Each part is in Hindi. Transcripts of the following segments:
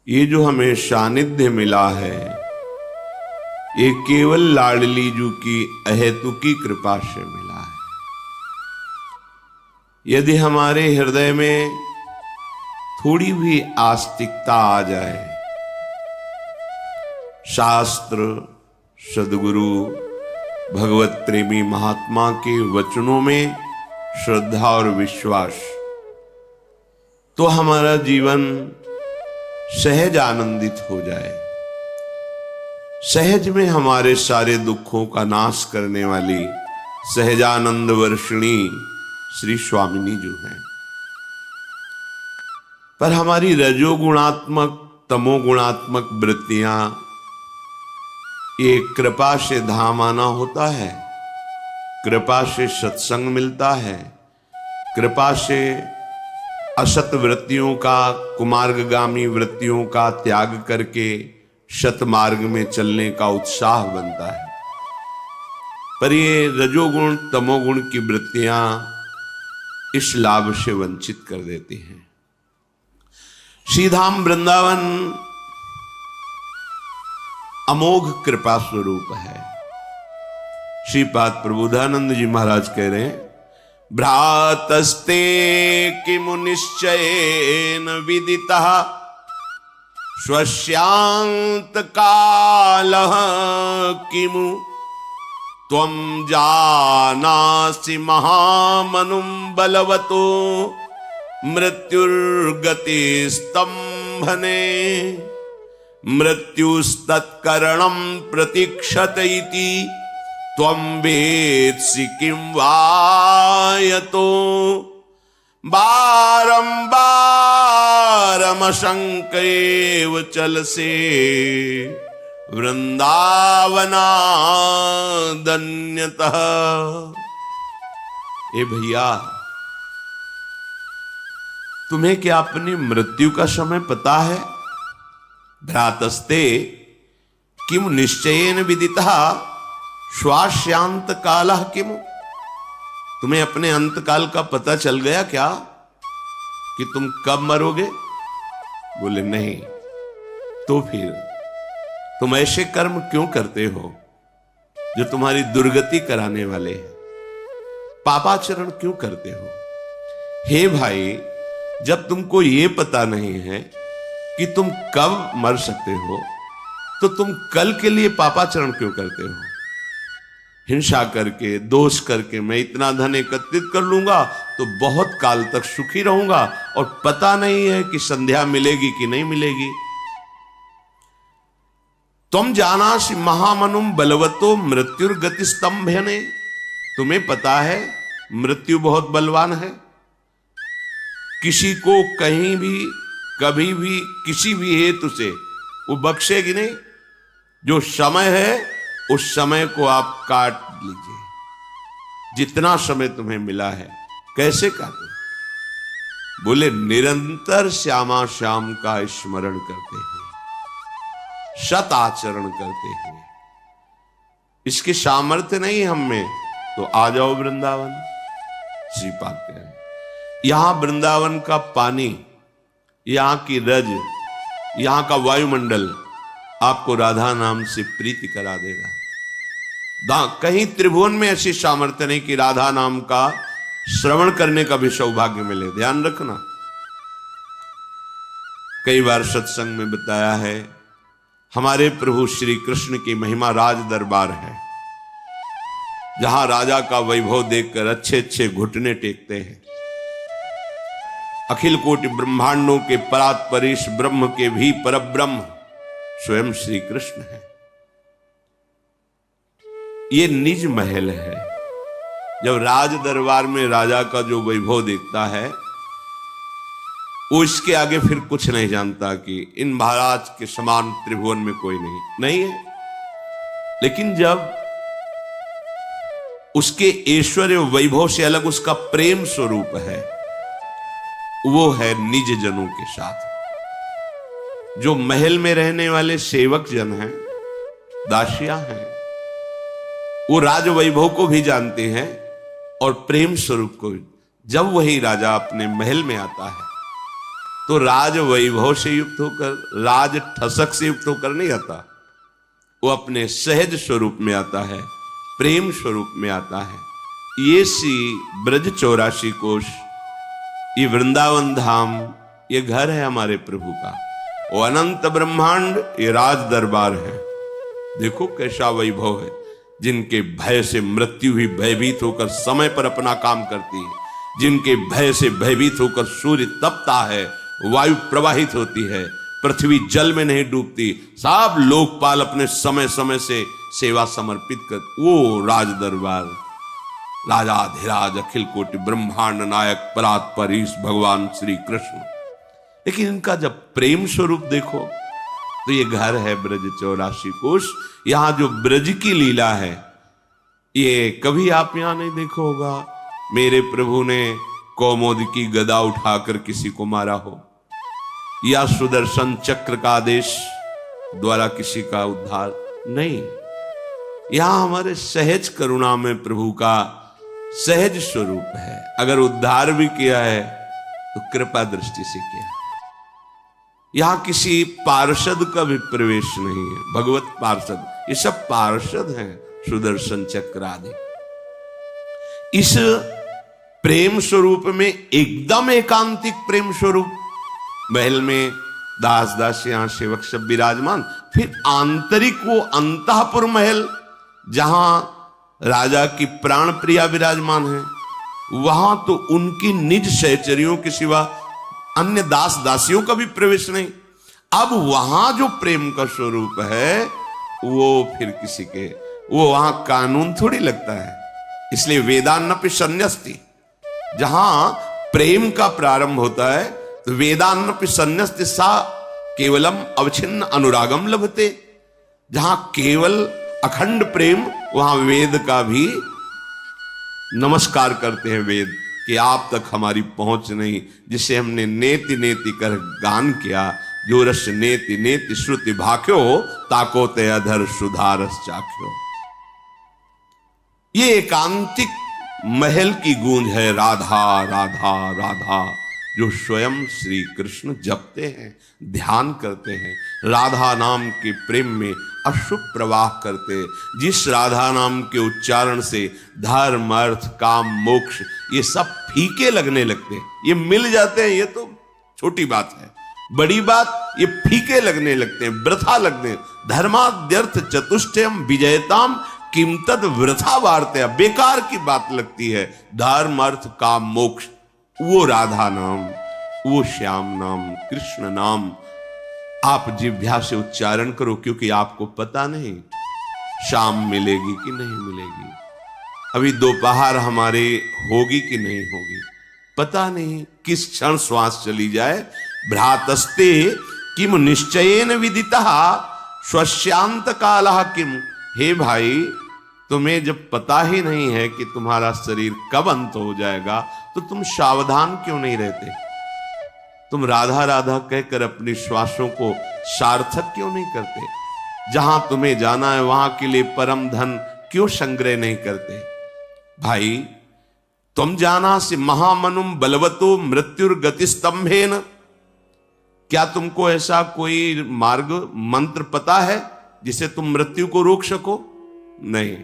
ये जो हमें सानिध्य मिला है, ये केवल लाडली जू की अहेतुकी कृपा से मिला है। यदि हमारे हृदय में थोड़ी भी आस्तिकता आ जाए, शास्त्र, सद्गुरु, भगवत प्रेमी महात्मा के वचनों में श्रद्धा और विश्वास, तो हमारा जीवन सहज आनंदित हो जाए। सहज में हमारे सारे दुखों का नाश करने वाली सहजानंद वर्षिणी श्री स्वामिनी जो है। पर हमारी रजोगुणात्मक तमोगुणात्मक वृत्तियां, ये कृपा से धाम आना होता है, कृपा से सत्संग मिलता है, कृपा से असत वृत्तियों का, कुमार्गगामी वृत्तियों का त्याग करके सतमार्ग में चलने का उत्साह बनता है। पर ये रजोगुण तमोगुण की वृत्तियां इस लाभ से वंचित कर देती हैं। श्रीधाम वृंदावन अमोघ कृपा स्वरूप है। श्रीपाद प्रबोधानंद जी महाराज कह रहे हैं, भ्रातस्ते किमु निश्चयेन विदितः स्वस्यांत कालः किमु त्वं जानासि महामनुं बलवतो मृत्युर्गतिस्तंभने मृत्युस्तत्करणं प्रतीक्षत इति त्वं वेत्सि किं वायतो बारंबारमशंकैव चलसे वृंदावनादन्यतः। ए भैया, तुम्हें क्या अपनी मृत्यु का समय पता है? भ्रातस्ते किम निश्चयेन विदितः श्वास्यांत कालः किमु। तुम्हें अपने अंतकाल का पता चल गया क्या कि तुम कब मरोगे? बोले नहीं। तो फिर तुम ऐसे कर्म क्यों करते हो जो तुम्हारी दुर्गति कराने वाले हैं? पापाचरण क्यों करते हो? हे भाई, जब तुमको ये पता नहीं है कि तुम कब मर सकते हो, तो तुम कल के लिए पापाचरण क्यों करते हो? हिंसा करके, दोष करके मैं इतना धन एकत्रित कर लूंगा तो बहुत काल तक सुखी रहूंगा, और पता नहीं है कि संध्या मिलेगी कि नहीं मिलेगी। तुम जानासि महामनुम बलवतो मृत्युर्गति स्तंभने। तुम्हें पता है मृत्यु बहुत बलवान है, किसी को कहीं भी कभी भी किसी भी हेतु से वो बख्शेगी नहीं। जो समय है उस समय को आप काट लीजिए। जितना समय तुम्हें मिला है कैसे काटो? बोले निरंतर श्यामा श्याम का स्मरण करते हुए, सत आचरण करते हुए। इसकी सामर्थ्य नहीं हम में तो आ जाओ वृंदावन। श्रीपाद कह रहे हैं, यहां वृंदावन का पानी, यहां की रज, यहां का वायुमंडल आपको राधा नाम से प्रीति करा देगा। कहीं त्रिभुवन में ऐसी सामर्थ्य नहीं कि राधा नाम का श्रवण करने का भी सौभाग्य मिले। ध्यान रखना, कई बार सत्संग में बताया है, हमारे प्रभु श्री कृष्ण की महिमा राज दरबार है, जहां राजा का वैभव देखकर अच्छे अच्छे घुटने टेकते हैं। अखिल कोटि ब्रह्मांडों के परात परेश ब्रह्म के भी परब्रह्म स्वयं श्री कृष्ण है। ये निज महल है। जब राज दरबार में राजा का जो वैभव देखता है, वो इसके आगे फिर कुछ नहीं जानता कि इन महाराज के समान त्रिभुवन में कोई नहीं है। लेकिन जब उसके ऐश्वर्य वैभव से अलग उसका प्रेम स्वरूप है, वो है निज जनों के साथ। जो महल में रहने वाले सेवक जन हैं, दासियां हैं, वो राज वैभव को भी जानते हैं और प्रेम स्वरूप को। जब वही राजा अपने महल में आता है तो राज वैभव से युक्त होकर, राज ठसक से युक्त होकर नहीं आता, वो अपने सहज स्वरूप में आता है, प्रेम स्वरूप में आता है। ये सी ब्रज 84 कोश, ये वृंदावन धाम, ये घर है हमारे प्रभु का। वो अनंत ब्रह्मांड ये राज दरबार है। देखो कैसा वैभव है। जिनके भय से मृत्यु भी भयभीत होकर समय पर अपना काम करती है, जिनके भय से भयभीत होकर सूर्य तपता है, वायु प्रवाहित होती है, पृथ्वी जल में नहीं डूबती, सब लोकपाल अपने समय समय से सेवा समर्पित कर, वो राज दरबार, राजाधिराज अखिल कोटि ब्रह्मांड नायक परात्पर ईश भगवान श्री कृष्ण। लेकिन इनका जब प्रेम स्वरूप देखो तो ये घर है ब्रज 84 कोश। यहां जो ब्रज की लीला है, ये कभी आप यहां नहीं देखो होगा मेरे प्रभु ने कौमोद की गदा उठाकर किसी को मारा हो, या सुदर्शन चक्र का आदेश द्वारा किसी का उद्धार नहीं। यहां हमारे सहज करुणा में प्रभु का सहज स्वरूप है। अगर उद्धार भी किया है तो कृपा दृष्टि से किया है। यहां किसी पार्षद का भी प्रवेश नहीं है, भगवत पार्षद, ये सब पार्षद हैं, सुदर्शन चक्र आदि। इस प्रेम स्वरूप में एकदम एकांतिक प्रेम स्वरूप, महल में दास दासियां सेवक सब विराजमान, फिर आंतरिक वो अंतःपुर महल जहां राजा की प्राण प्रिया विराजमान है, वहां तो उनकी निज सहचरियों के सिवा अन्य दास दासियों का भी प्रवेश नहीं। अब वहां जो प्रेम का स्वरूप है वो फिर किसी के, वो वहां कानून थोड़ी लगता है। इसलिए वेदान्नपि संन्यस्ति, जहां प्रेम का प्रारंभ होता है तो वेदान्नपि संन्यस्ति सा केवलम अवच्छिन्न अनुरागम लभते। जहां केवल अखंड प्रेम, वहां वेद का भी नमस्कार करते हैं वेद, कि आप तक हमारी पहुंच नहीं, जिसे हमने नेति नेति कर गान किया, जो रस नेति नेति श्रुति भाख्यो, ताको ते अधर सुधारस चाख्यो। ये एकांतिक महल की गूंज है, राधा राधा राधा, जो स्वयं श्री कृष्ण जपते हैं, ध्यान करते हैं, राधा नाम के प्रेम में अश्रु प्रवाह करते। जिस राधा नाम के उच्चारण से धर्म अर्थ काम मोक्ष ये सब फीके लगने लगते हैं, ये मिल जाते हैं, ये तो छोटी बात है। बड़ी बात ये फीके लगने लगते हैं, वृथा लगते हैं। धर्माद्यर्थ चतुष्टयम विजयताम किम तद वृथा वार्ते, बेकार की बात लगती है। धर्म अर्थ काम मोक्ष, वो राधा नाम, वो श्याम नाम, कृष्ण नाम आप जिह्वा से उच्चारण करो, क्योंकि आपको पता नहीं शाम मिलेगी कि नहीं मिलेगी, अभी दोपहर हमारे होगी कि नहीं होगी, पता नहीं किस क्षण श्वास चली जाए। भ्रातस्ते किम निश्चयेन विदितः स्वस्यांत कालः किम। हे भाई, तुम्हें जब पता ही नहीं है कि तुम्हारा शरीर कब अंत हो जाएगा, तो तुम सावधान क्यों नहीं रहते? तुम राधा राधा कहकर अपनी श्वासों को सार्थक क्यों नहीं करते? जहां तुम्हें जाना है वहां के लिए परम धन क्यों संग्रह नहीं करते? भाई, तुम जाना से महामनुम बलवतो मृत्युर्गति स्तंभेन। क्या तुमको ऐसा कोई मार्ग मंत्र पता है जिसे तुम मृत्यु को रोक सको? नहीं।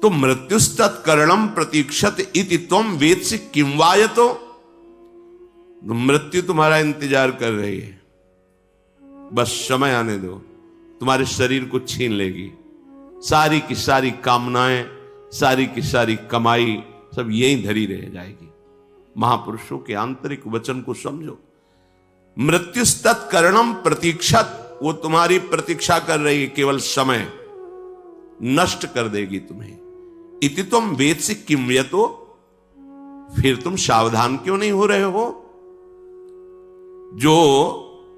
तो मृत्युस्तत्करणम प्रतीक्षत इति त्वम वेत्सि किम वायतो। मृत्यु तुम्हारा इंतजार कर रही है, बस समय आने दो, तुम्हारे शरीर को छीन लेगी। सारी की सारी कामनाएं, सारी की सारी कमाई सब यहीं धरी रह जाएगी। महापुरुषों के आंतरिक वचन को समझो। मृत्युस्तत्करणम प्रतीक्षत, वो तुम्हारी प्रतीक्षा कर रही है, केवल समय नष्ट कर देगी तुम्हें। इति तुम वेत्सि किम यतो, फिर तुम सावधान क्यों नहीं हो रहे हो? जो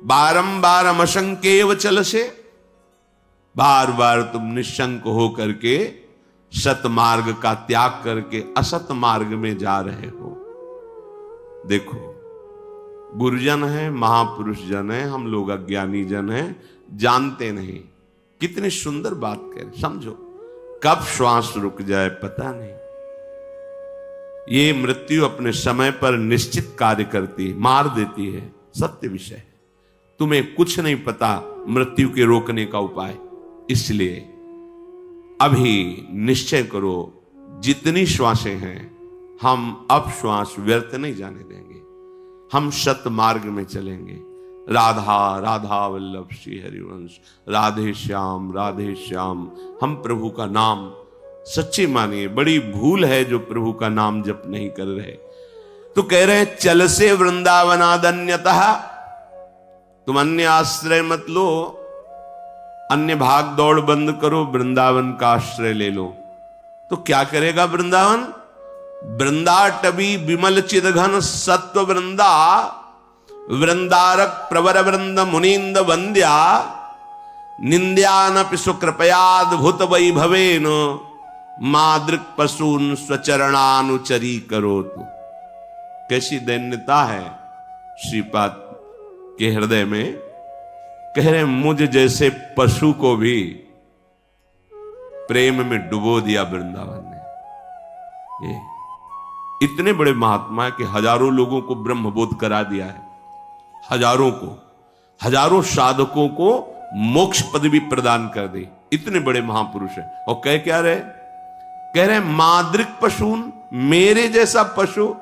बारंबार अशंकेव चल से, बार बार तुम निशंक हो करके सत मार्ग का त्याग करके असत मार्ग में जा रहे हो। देखो, गुरुजन है, महापुरुष जन है, हम लोग अज्ञानी जन हैं, जानते नहीं। कितनी सुंदर बात कह, समझो, कब श्वास रुक जाए पता नहीं। ये मृत्यु अपने समय पर निश्चित कार्य करती है, मार देती है, सत्य विषय है। तुम्हें कुछ नहीं पता मृत्यु के रोकने का उपाय। इसलिए अभी निश्चय करो, जितनी श्वासें हैं हम अब श्वास व्यर्थ नहीं जाने देंगे। हम सत मार्ग में चलेंगे। राधा राधा वल्लभ श्री हरिवंश, राधे श्याम। हम प्रभु का नाम सच्ची मानिए। बड़ी भूल है जो प्रभु का नाम जप नहीं कर रहे। तो कह रहे चल से वृंदावनादन्यतः, तुम अन्य आश्रय मत लो, अन्य भाग दौड़ बंद करो, वृंदावन का आश्रय ले लो। तो क्या करेगा वृंदावन? वृंदाटवी विमल चिदघन सत्व वृंदा, वृंदारक प्रवर वृंद मुनींद वंद्या, निंद्यानपि सुकृपयाद्भुत वैभवेन, मादृक पशून स्वचरणानुचरी करो। तो कैसी दैन्यता है श्रीपाद के हृदय में। कह रहे मुझ जैसे पशु को भी प्रेम में डुबो दिया वृंदावन ने। ये इतने बड़े महात्मा है कि हजारों लोगों को ब्रह्मबोध करा दिया है, हजारों साधकों को मोक्ष पद भी प्रदान कर दी। इतने बड़े महापुरुष हैं। और कह रहे मादृक पशून, मेरे जैसा पशु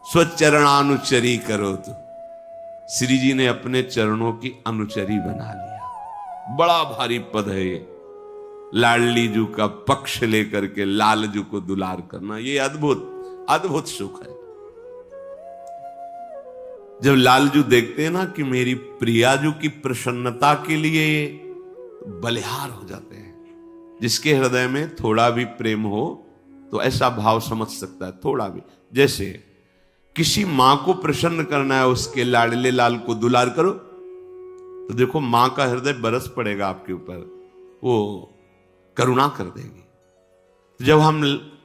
स्वचरणानुचरी करो। तो श्री जी ने अपने चरणों की अनुचरी बना लिया। बड़ा भारी पद है ये, लाडली जू का पक्ष लेकर के लालजू को दुलार करना। ये अद्भुत सुख है। जब लालजू देखते हैं ना कि मेरी प्रियाजू की प्रसन्नता के लिए बलिहार हो जाते हैं। जिसके हृदय में थोड़ा भी प्रेम हो तो ऐसा भाव समझ सकता है, थोड़ा भी। जैसे किसी मां को प्रसन्न करना है, उसके लाडले लाल को दुलार करो तो देखो मां का हृदय बरस पड़ेगा आपके ऊपर, वो करुणा कर देगी। जब हम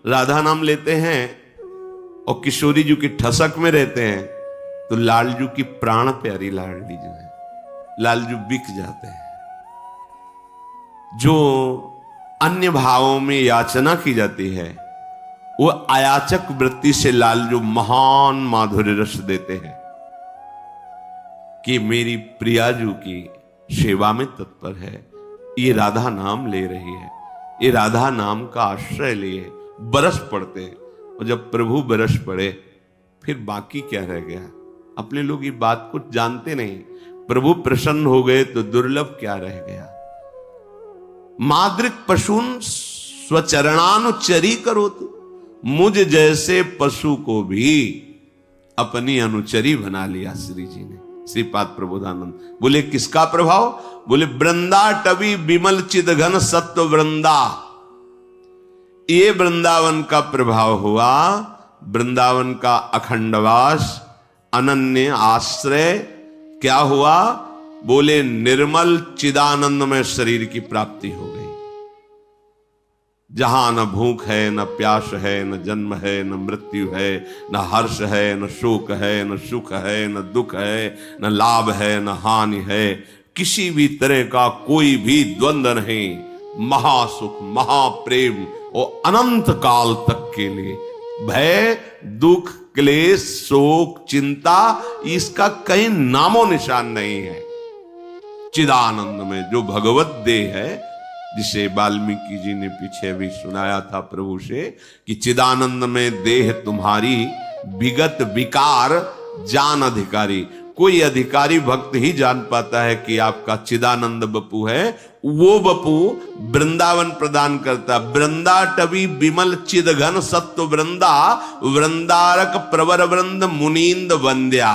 राधा नाम लेते हैं और किशोरी जी की ठसक में रहते हैं तो लालजू की प्राण प्यारी लाडली जो है, लालजू बिक जाते हैं। जो अन्य भावों में याचना की जाती है वो अयाचक वृत्ति से लालजू महान माधुर्य रस देते हैं कि मेरी प्रियाजू की सेवा में तत्पर है, ये राधा नाम ले रही है, ये राधा नाम का आश्रय लिए बरस पड़ते हैं। और जब प्रभु बरस पड़े फिर बाकी क्या रह गया? अपने लोग ये बात कुछ जानते नहीं। प्रभु प्रसन्न हो गए तो दुर्लभ क्या रह गया? मादृक पशुन स्वचरणानुचरी करो। तो मुझ जैसे पशु को भी अपनी अनुचरी बना लिया श्री जी ने। श्रीपाद प्रबोधानंद बोले किसका प्रभाव? बोले वृंदा टवी विमल चिदघन सत्व वृंदा, ये वृंदावन का प्रभाव हुआ। वृंदावन का अखंडवास, अनन्य आश्रय क्या हुआ? बोले निर्मल चिदानंदमय शरीर की प्राप्ति हो गई। जहां न भूख है, न प्यास है, न जन्म है, न मृत्यु है, न हर्ष है, न शोक है, न सुख है, न दुख है, न लाभ है, न हानि है, किसी भी तरह का कोई भी द्वंद्व नहीं। महासुख, महाप्रेम और अनंत काल तक के लिए भय, दुख, क्लेश, शोक, चिंता, इसका कहीं नामो निशान नहीं है। चिदानंद में जो भगवत देह है, जिसे वाल्मीकि जी ने पीछे भी सुनाया था प्रभु से कि चिदानंद में देह तुम्हारी विगत विकार जान अधिकारी। कोई अधिकारी भक्त ही जान पाता है कि आपका चिदानंद बपू है। वो बपू वृंदावन प्रदान करता। वृंदा टवी विमल चिदघन सत्व वृंदा, वृंदारक प्रवर वृंद मुनींद वंद्या।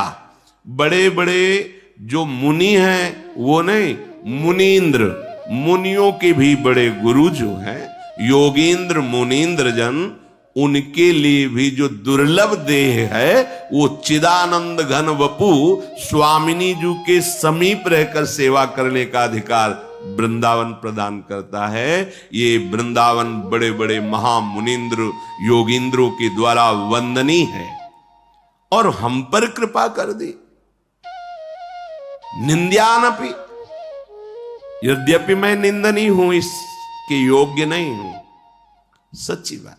बड़े बड़े जो मुनि हैं वो नहीं, मुनींद्र, मुनियों के भी बड़े गुरु जो हैं, योगींद्र मुनींद्र जन, उनके लिए भी जो दुर्लभ देह है वो चिदानंद घन वपु स्वामिनी जी के समीप रहकर सेवा करने का अधिकार वृंदावन प्रदान करता है। ये वृंदावन बड़े बड़े महामुनींद्र योगींद्रों के द्वारा वंदनीय है और हम पर कृपा कर दी। निंद्यानपि, यद्यपि मैं निंदनीय हूं, इसके योग्य नहीं हूं, सच्ची बात।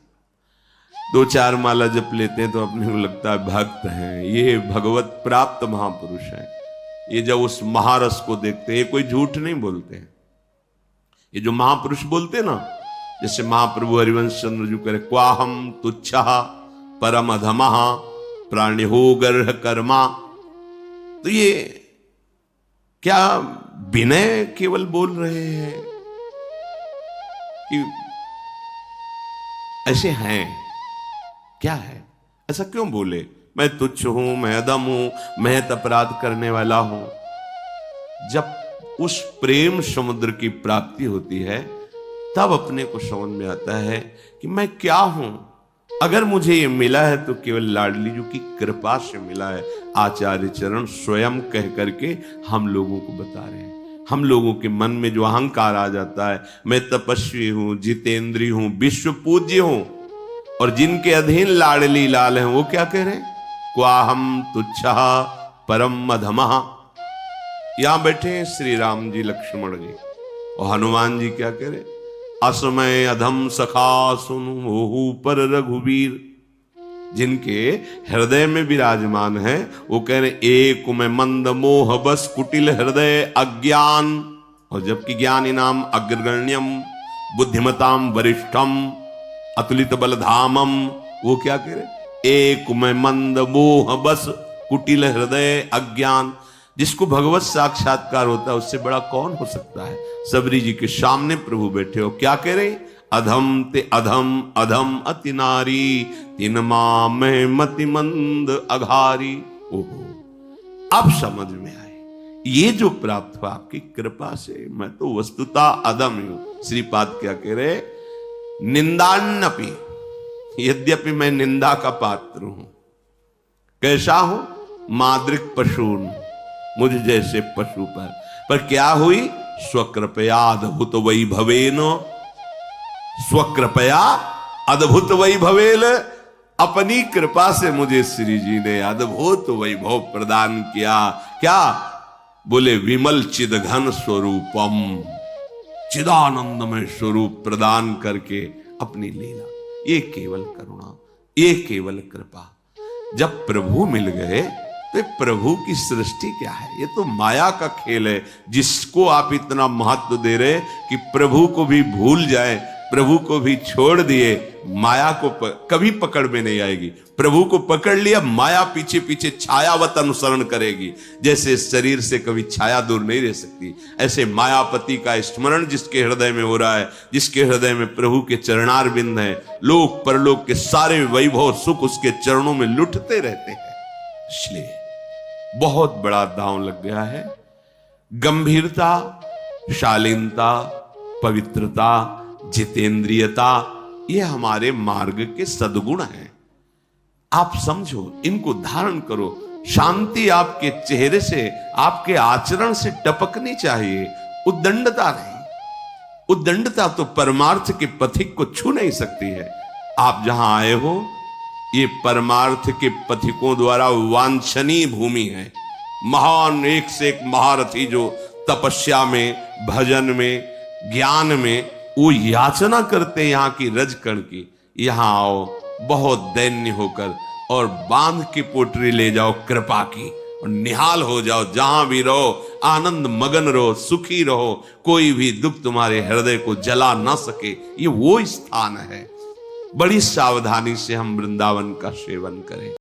दो चार माला जप लेते हैं तो अपने को लगता है भक्त हैं, ये भगवत प्राप्त महापुरुष हैं। ये जब उस महारस को देखते हैं, ये कोई झूठ नहीं बोलते हैं। ये जो महापुरुष बोलते हैं ना, जैसे महाप्रभु हरिवंश चंद्र जी करे, क्वाहम तुच्छा परम अधमा प्राणिहो गर्ह कर्मा। तो ये क्या विनय केवल बोल रहे हैं कि ऐसे हैं? क्या है, ऐसा क्यों बोले? मैं तुच्छ हूं, मैं अदम हूं, मैं अपराध करने वाला हूं। जब उस प्रेम समुद्र की प्राप्ति होती है तब अपने को समझ में आता है कि मैं क्या हूं। अगर मुझे ये मिला है तो केवल लाडली जी की कृपा से मिला है। आचार्य चरण स्वयं कह करके हम लोगों को बता रहे हैं। हम लोगों के मन में जो अहंकार आ जाता है, मैं तपस्वी हूं, जितेंद्री हूं, विश्व पूज्य हूं, और जिनके अधीन लाडली लाल हैं, वो क्या कह रहे हैं? क्वाहम तुच्छा परम अधमः। यहां बैठे हैं श्री राम जी, लक्ष्मण जी, और हनुमान जी क्या कह रहे? असमय अधम सखा सुनु मोहु पर रघुवीर। जिनके हृदय में विराजमान है वो कह रहे, एक में मंद मोह बस कुटिल हृदय अज्ञान। और जबकि ज्ञान इनाम अग्रगण्यम बुद्धिमताम वरिष्ठम अतुलित बलधामम, वो क्या कह रहे? एक में मंद मोह बस कुटिल हृदय अज्ञान। जिसको भगवत साक्षात्कार होता है उससे बड़ा कौन हो सकता है? सबरी जी के सामने प्रभु बैठे हो, क्या कह रहे? अधम ते अधम अधम अति नारी तिन में मति मंद अघारी। ओहो, अब समझ में आए, ये जो प्राप्त हुआ आपकी कृपा से, मैं तो वस्तुतः अधम हूं। श्रीपाद क्या कह रहे? निंदान्नपि, यद्यपि मैं निंदा का पात्र हूं। कैसा हूं? माद्रिक पशून, मुझ जैसे पशु पर क्या हुई? स्वकृपया अद्भुत वैभवेन, स्वकृपया अद्भुत वैभवेन। अपनी कृपा से मुझे श्री जी ने अद्भुत वैभव प्रदान किया। क्या बोले? विमल चिदघन स्वरूपम, चिदानंदमय स्वरूप प्रदान करके अपनी लीला। ये केवल करुणा, ये केवल कृपा। जब प्रभु मिल गए तो प्रभु की सृष्टि क्या है? ये तो माया का खेल है, जिसको आप इतना महत्व दे रहे कि प्रभु को भी भूल जाए, प्रभु को भी छोड़ दिए, माया को कभी पकड़ में नहीं आएगी। प्रभु को पकड़ लिया, माया पीछे पीछे छायावत अनुसरण करेगी। जैसे शरीर से कभी छाया दूर नहीं रह सकती, ऐसे मायापति का स्मरण जिसके हृदय में हो रहा है, जिसके हृदय में प्रभु के चरणार बिंद है, लोक परलोक के सारे वैभव सुख उसके चरणों में लुटते रहते हैं। इसलिए बहुत बड़ा दांव लग गया है। गंभीरता, शालीनता, पवित्रता, जितेंद्रियता, ये हमारे मार्ग के सद्गुण हैं। आप समझो, इनको धारण करो। शांति आपके चेहरे से, आपके आचरण से टपकनी चाहिए, उद्दंडता नहीं। उद्दंडता तो परमार्थ के पथिक को छू नहीं सकती है। आप जहां आए हो, ये परमार्थ के पथिकों द्वारा वांछनीय भूमि है। महान, एक से एक महारथी जो तपस्या में, भजन में, ज्ञान में वो याचना करते यहाँ की रजकण की। यहाँ आओ बहुत दैन्य होकर और बांध की पोटरी ले जाओ कृपा की, और निहाल हो जाओ। जहां भी रहो आनंद मगन रहो, सुखी रहो, कोई भी दुख तुम्हारे हृदय को जला ना सके। ये वो स्थान है। बड़ी सावधानी से हम वृंदावन का सेवन करें।